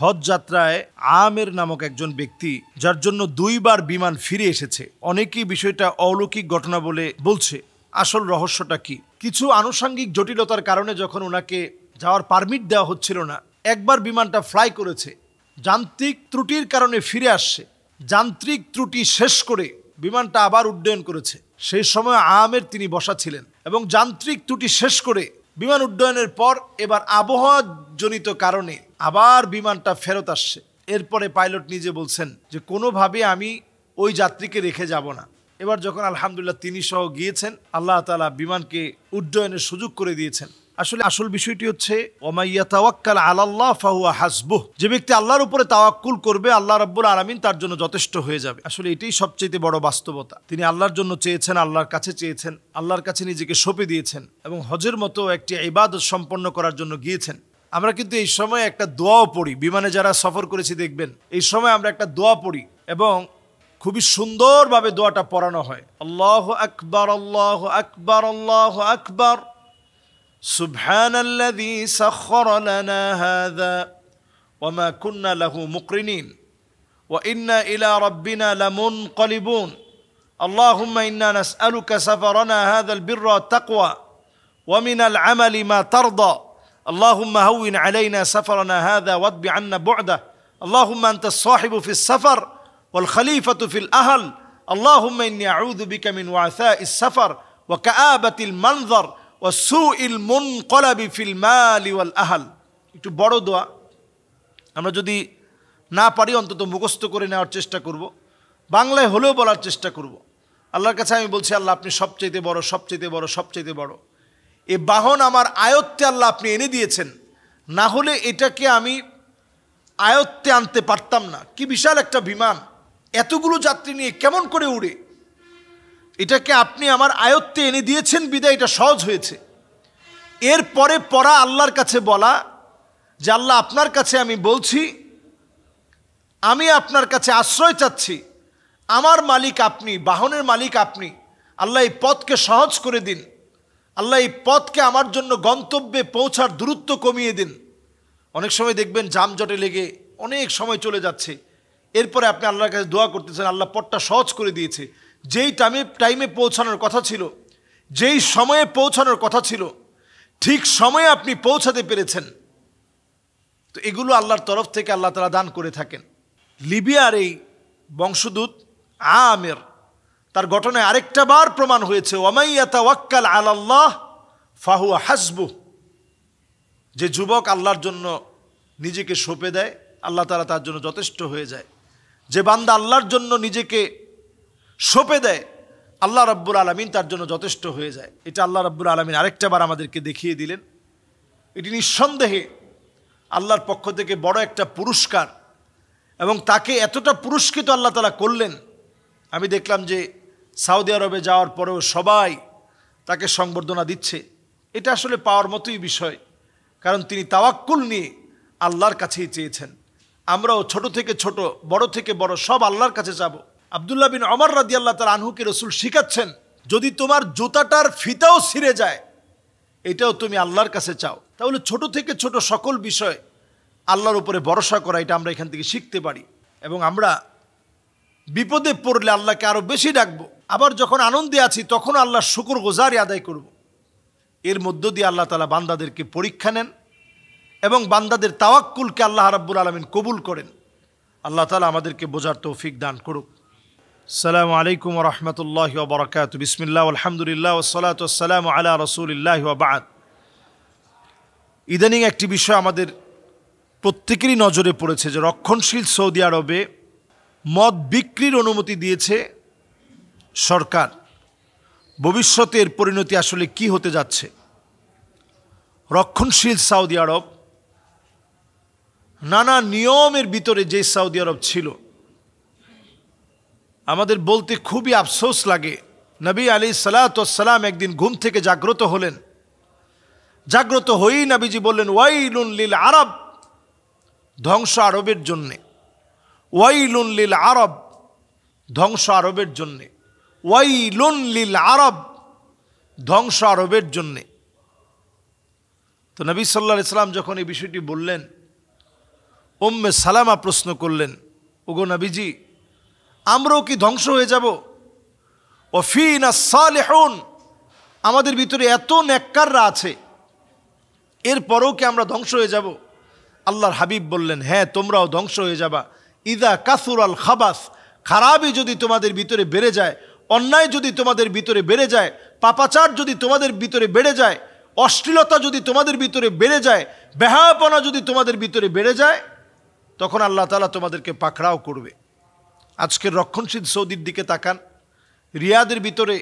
হজ যাত্রায় আমের নামক একজন ব্যক্তি, যার জন্য দুইবার বিমান ফিরে এসেছে, অনেকেই বিষয়টা অলৌকিক ঘটনা বলে বলছে। আসল রহস্যটা কি? কিছু আনুষঙ্গিক জটিলতার কারণে যখন ওনাকে যাওয়ার পারমিট দেওয়া হচ্ছিল না, একবার বিমানটা ফ্লাই করেছে, যান্ত্রিক ত্রুটির কারণে ফিরে আসছে, যান্ত্রিক ত্রুটি শেষ করে বিমানটা আবার উড্ডয়ন করেছে। সেই সময় আমের তিনি বসা ছিলেন এবং যান্ত্রিক ত্রুটি শেষ করে বিমান উড্ডয়নের পর এবার আবহাওয়াজনিত কারণে আবার বিমানটা ফেরত আসছে। এরপরে পাইলট নিজে বলছেন যে কোনোভাবে আমি ওই যাত্রীকে রেখে যাব না। এবার যখন আলহামদুলিল্লাহ তিনি সহ গিয়েছেন, আল্লাহ তাআলা বিমানকে উড্ডয়নের সুযোগ করে দিয়েছেন। আসল বিষয়টি হচ্ছে ওমাইয়া তাওয়াক্কাল আলাল্লাহ ফাহুয়া হাসবুহ, যে ব্যক্তি আল্লাহর উপরে তাওয়াক্কুল করবে আল্লাহ রাব্বুল আলামিন তার জন্য যথেষ্ট হয়ে যাবে। আসলে এটাই সবচেয়ে বড় বাস্তবতা। তিনি আল্লাহর জন্য চেয়েছেন, আল্লাহর কাছে চেয়েছেন, আল্লাহর কাছে নিজেকে সঁপে দিয়েছেন এবং হজের মতো একটি ইবাদত সম্পন্ন করার জন্য গিয়েছেন। আমরা কিন্তু এই সময় একটা দোয়াও পড়ি, বিমানে যারা সফর করেছি দেখবেন এই সময় আমরা একটা দোয়া পড়ি এবং খুবই সুন্দরভাবে দোয়াটা পড়ানো হয়। আল্লাহু আকবার, আল্লাহু আকবার, আল্লাহু আকবার, সুবহানাল্লাযী সাখখারা লানা হাযা ওয়া মা কুন্না লাহু মুকরিনিন ওয়া ইন্না ইলা রাব্বিনা লামুনকালিবুন। আল্লাহুম্মা ইন্না নাসআলুকা সাফারানা হাযাল বিররা ওয়াত তাকওয়া ওয়া মিনাল আমালি মা তারদা। আল্লাহুম্মা হাওবিন আলাইনা সাফারানা হাযা ওয়াদবি আন্না বু'দা। আল্লাহুম্মা আনতাস সাহিবু ফিস সাফার ওয়াল খলিফাতু ফিল আহল। আল্লাহুম্মা ইন্নী আউযু বিকা মিন ওয়াসাইস সাফার ওয়া কাআবাতিল মানজার ওয়া সুইল মুনকালাবি ফিল মালি ওয়াল আহল। একটু বড় দোয়া, আমরা যদি না পারি অন্তত মুখস্থ করে নেওয়ার চেষ্টা করব, বাংলায় হলেও বলার চেষ্টা করব। আল্লাহর কাছে আমি বলছি, আল্লাহ আপনি সবচাইতে বড়, সবচাইতে বড়, সবচাইতে বড়। এ বাহন আমার আয়ত্তে আল্লাহ আপনি এনে দিয়েছেন, না হলে এটাকে আমি আয়ত্তে আনতে পারতাম না। কি বিশাল একটা বিমান, এতগুলো যাত্রী নিয়ে কেমন করে উড়ে, এটাকে আপনি আমার আয়ত্তে এনে দিয়েছেন বিদায় এটা সহজ হয়েছে। এরপরে পড়া আল্লাহর কাছে বলা যে আল্লাহ আপনার কাছে আমি বলছি, আমি আপনার কাছে আশ্রয় চাচ্ছি, আমার মালিক আপনি, বাহনের মালিক আপনি। আল্লাহ এই পথকে সহজ করে দিন, আল্লাহ এই পথকে আমার জন্য গন্তব্যে পৌঁছার দূরত্ব কমিয়ে দিন। অনেক সময় দেখবেন যানজটে লেগে অনেক সময় চলে যাচ্ছে, এরপরে আপনি আল্লাহর কাছে দোয়া করতেছেন, আল্লাহ পথটা সহজ করে দিয়েছে। যেই টাইমে পৌঁছানোর কথা ছিল, যেই সময়ে পৌঁছানোর কথা ছিল, ঠিক সময়ে আপনি পৌঁছাতে পেরেছেন। তো এগুলো আল্লাহর তরফ থেকে আল্লাহ তাআলা দান করে থাকেন। লিবিয়ার এই বংশদূত আমের, তার ঘটনায় আরেকটা বার প্রমাণ হয়েছে ওয়ামাইয়া তাওয়াক্কাল আলাল্লাহ ফাহুয়া হাসবুহ। যে যুবক আল্লাহর জন্য নিজেকে সঁপে দেয়, আল্লাহ তাআলা তার জন্য যথেষ্ট হয়ে যায়। যে বান্দা আল্লাহর জন্য নিজেকে সঁপে দেয়, আল্লাহ রাব্বুল আলামিন তার জন্য যথেষ্ট হয়ে যায়। এটা আল্লাহ রাব্বুল আলামিন আরেকটা বার আমাদেরকে দেখিয়ে দিলেন। এটি নিঃসন্দেহে আল্লাহর পক্ষ থেকে বড় একটা পুরস্কার এবং তাকে এতটা পুরস্কৃত আল্লাহ তাআলা করলেন। আমি দেখলাম যে সৌদি আরবে যাওয়ার পরেও সবাই তাকে সংবর্ধনা দিচ্ছে। এটা আসলে পাওয়ার মতোই বিষয়, কারণ তিনি তাওয়াক্কুল নিয়ে আল্লাহর কাছেই চেয়েছেন। আমরাও ছোট থেকে ছোট, বড় থেকে বড় সব আল্লাহর কাছে যাব। আব্দুল্লাহ বিন ওমর রাদিয়াল্লাহু তাআলা আনহুকে রাসূল শিখাচ্ছেন, যদি তোমার জুতাটার ফিতাও ছিঁড়ে যায় এটাও তুমি আল্লাহর কাছে চাও। তাহলে ছোট থেকে ছোট সকল বিষয় আল্লাহর উপরে ভরসা করা, এটা আমরা এখান থেকে শিখতে পারি। এবং আমরা বিপদে পড়লে আল্লাহকে আরো বেশি ডাকবো, আবার যখন আনন্দে আছি তখন আল্লাহর শুকরগুজারি আদায় করব। এর মধ্য দিয়ে আল্লাহ তাআলা বান্দাদেরকে পরীক্ষা নেন এবং বান্দাদের তাওয়াক্কুলকে আল্লাহ রাব্বুল আলামিন কবুল করেন। আল্লাহ তাআলা আমাদেরকে বোঝার তৌফিক দান করুক। আসসালামু আলাইকুম ওয়া রাহমাতুল্লাহি ওয়া বারাকাতুহু। বিসমিল্লাহ আলহামদুলিল্লাহ ওয়াসসালাতু ওয়াসসালামু আলা রাসূলিল্লাহি ওয়া বা'দ। ইদানিং একটি বিষয় আমাদের প্রত্যেকেরই নজরে পড়েছে যে রক্ষণশীল সৌদি আরবে মদ বিক্রির অনুমতি দিয়েছে সরকার। ভবিষ্যতে এর পরিণতি আসলে কি হতে যাচ্ছে? রক্ষণশীল সৌদি আরব নানা নিয়মের ভিতরে যে সৌদি আরব ছিল, আমাদের বলতে খুবই আফসোস লাগে। নবী আলাইহিসসালাতু ওয়াসসালাম একদিন ঘুম থেকে জাগ্রত হলেন। জাগ্রত হয়েই নবীজি বললেন, ওয়াইলুন লিল আরব, ধ্বংস আরবের জন্যে। ওয়াইলুন লিল আরব, ধ্বংস আরবের জন্যে। ওয়াইলুন লিল আরব, ধ্বংস আরবের জন্যে। তো নবী সাল্লাল্লাহু আলাইহি ওয়াসাল্লাম যখন এই বিষয়টি বললেন, উম্মে সালামা প্রশ্ন করলেন, ওগো নবীজি, আমরাও কি ধ্বংস হয়ে যাব? ও ফিনা সালেহুন, আমাদের ভিতরে এত নেককাররা আছে, এরপরেও কি আমরা ধ্বংস হয়ে যাব? আল্লাহর হাবিব বললেন, হ্যাঁ, তোমরাও ধ্বংস হয়ে যাবা। ইদা কাসুরাল খাবাস, খারাপই যদি তোমাদের ভিতরে বেড়ে যায়, অন্যায় যদি তোমাদের ভিতরে বেড়ে যায়, পাপাচার যদি তোমাদের ভিতরে বেড়ে যায়, অশ্লীলতা যদি তোমাদের ভিতরে বেড়ে যায়, বেহায়াপনা যদি তোমাদের ভিতরে বেড়ে যায়, তখন আল্লাহ তাআলা তোমাদেরকে পাকড়াও করবে। আজকের রক্ষণশীল সৌদির দিকে তাকান, রিয়াদের ভিতরে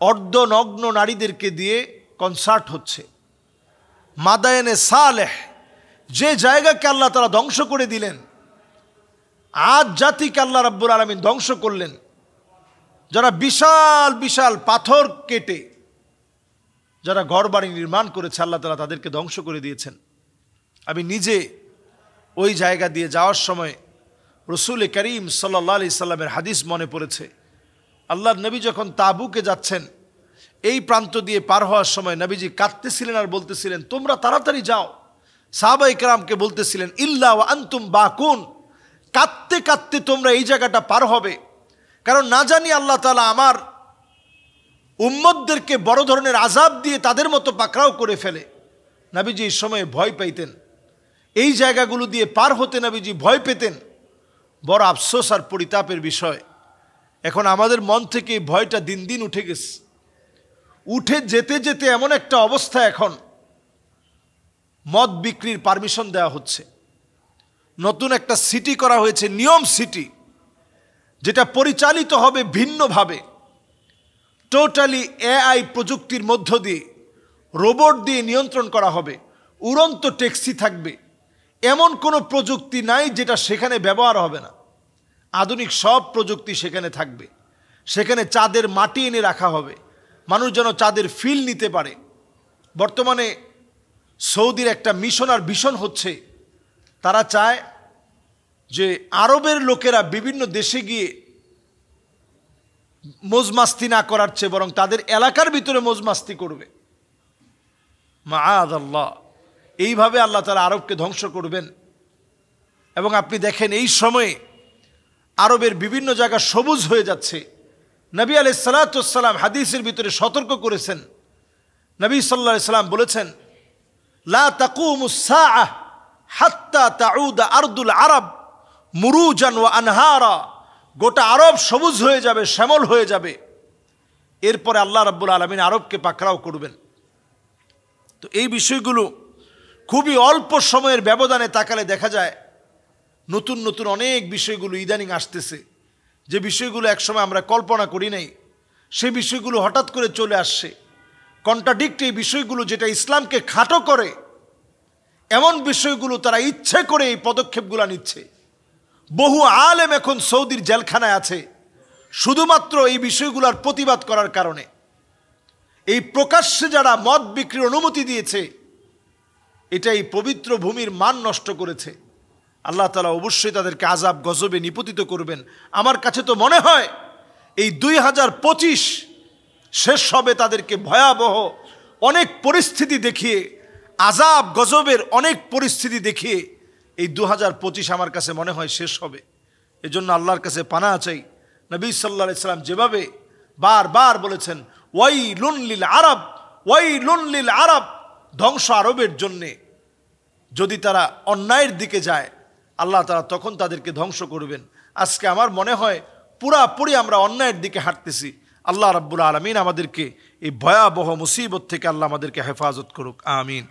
অর্ধনগ্ন নারীদেরকে দিয়ে কনসার্ট হচ্ছে। মাদায়েনে সালেহ, যে জায়গাকে আল্লাহ তাআলা ধ্বংস করে দিলেন, আজ জাতিকে আল্লাহ রাব্বুল আলামিন ধ্বংস করলেন, যারা বিশাল বিশাল পাথর কেটে যারা ঘরবাড়ি নির্মাণ করেছে, আল্লাহ তাআলা তাদেরকে ধ্বংস করে দিয়েছেন। আমি নিজে ওই জায়গা দিয়ে যাওয়ার সময় রসুল করিম সাল্লাল্লাহু আলাইহি সাল্লামের হাদিস মনে পড়েছে। আল্লাহর নবী যখন তাবুকে যাচ্ছেন, এই প্রান্ত দিয়ে পার হওয়ার সময় নবীজি কাঁদতেছিলেন আর বলতেছিলেন, তোমরা তাড়াতাড়ি যাও। সাহাবায়ে কেরামকে বলতেছিলেন, ইল্লা ওয়া আনতুম বাকুন, কাঁদতে কাঁদতে তোমরা এই জায়গাটা পার হবে, কারণ না জানি আল্লাহ তাআলা আমার উম্মতদেরকে বড় ধরনের আযাব দিয়ে তাদের মতো পাকড়াও করে ফেলে। নবীজি এই সময়ে ভয় পাইতেন, এই জায়গাগুলো দিয়ে পার হতে নবীজি ভয় পেতেন। বড় আফসোস আর পরিতাপের বিষয়, এখন আমাদের মন থেকে এই ভয়টা দিন দিন উঠে গেছে। উঠে যেতে যেতে এমন একটা অবস্থা, এখন মদ বিক্রির পারমিশন দেওয়া হচ্ছে। নতুন একটা সিটি করা হয়েছে, নিয়ম সিটি, যেটা পরিচালিত হবে ভিন্নভাবে, টোটালি এআই প্রযুক্তির মধ্য দিয়ে, রোবট দিয়ে নিয়ন্ত্রণ করা হবে। উড়ন্ত ট্যাক্সি থাকবে, এমন কোনো প্রযুক্তি নাই যেটা সেখানে ব্যবহার হবে না। আধুনিক সব প্রযুক্তি সেখানে থাকবে। সেখানে চাঁদের মাটি এনে রাখা হবে, মানুষ যেন চাঁদের ফিল নিতে পারে। বর্তমানে সৌদির একটা মিশন আর ভিশন হচ্ছে, তারা চায় যে আরবের লোকেরা বিভিন্ন দেশে গিয়ে মজমাস্তি না করার চেয়ে বরং তাদের এলাকার ভিতরে মজমাস্তি করবে। মাআযাল্লাহ, এইভাবে আল্লাহ তাআলা আরবকে ধ্বংস করবেন। এবং আপনি দেখেন এই সময়ে আরবের বিভিন্ন জায়গা সবুজ হয়ে যাচ্ছে। নবী আলাইহিস সালাতু ওয়াস সালাম হাদিসের ভিতরে সতর্ক করেছেন। নবী সাল্লাল্লাহু আলাইহি সাল্লাম বলেছেন, লা তাকুমুস সাআহ হাত্তা তাউদা আরদুল আরব মুরুজান ওয়া আনহারা, গোটা আরব সবুজ হয়ে যাবে, শ্যামল হয়ে যাবে। এরপরে আল্লাহ রাব্বুল আলামিন আরবকে পাকড়াও করবেন। তো এই বিষয়গুলো খুবই অল্প সময়ের ব্যবধানে তাকালে দেখা যায় নতুন নতুন অনেক বিষয়গুলো ইদানিং আসতেছে, যে বিষয়গুলো একসময় আমরা কল্পনা করি নাই, সেই বিষয়গুলো হঠাৎ করে চলে আসছে। কন্ট্রাডিক্ট এই বিষয়গুলো, যেটা ইসলামকে খাটো করে, এমন বিষয়গুলো তারা ইচ্ছে করে এই পদক্ষেপগুলো নিচ্ছে। বহু আলেম এখন সৌদির জেলখানায় আছে শুধুমাত্র এই বিষয়গুলোর প্রতিবাদ করার কারণে। এই প্রকাশ্যে যারা মদ বিক্রির অনুমতি দিয়েছে, এটা এই পবিত্র ভূমির মান নষ্ট করেছে। আল্লাহ তাআলা অবশ্যই তাদেরকে আযাব গজবে নিপতিত করবেন। আমার কাছে তো মনে হয় এই 2025 শেষ হবে তাদেরকে ভয়াবহ অনেক পরিস্থিতি দেখিয়ে, আযাব গজবের অনেক পরিস্থিতি দেখিয়ে এই 2025 আমার কাছে মনে হয় শেষ হবে। এজন্য আল্লাহর কাছে পানাহ চাই। নবী সাল্লাল্লাহু আলাইহি সাল্লাম যেভাবে বারবার বলেছেন, ওয়াইলুন লিল আরব, ওয়াইলুন লিল আরব, ধ্বংস আরবের জন্যে। যদি তারা অন্যায়ের দিকে যায়, আল্লাহ তাআলা তখন তাদেরকে ধ্বংস করবেন। আজকে আমার মনে হয় পুরাপুরি আমরা অন্যায়ের দিকে হাঁটতেছি। আল্লাহ রাব্বুল আলামিন আমাদেরকে এই ভয়াবহ মুসিবত থেকে আল্লাহ আমাদেরকে হেফাজত করুক, আমিন।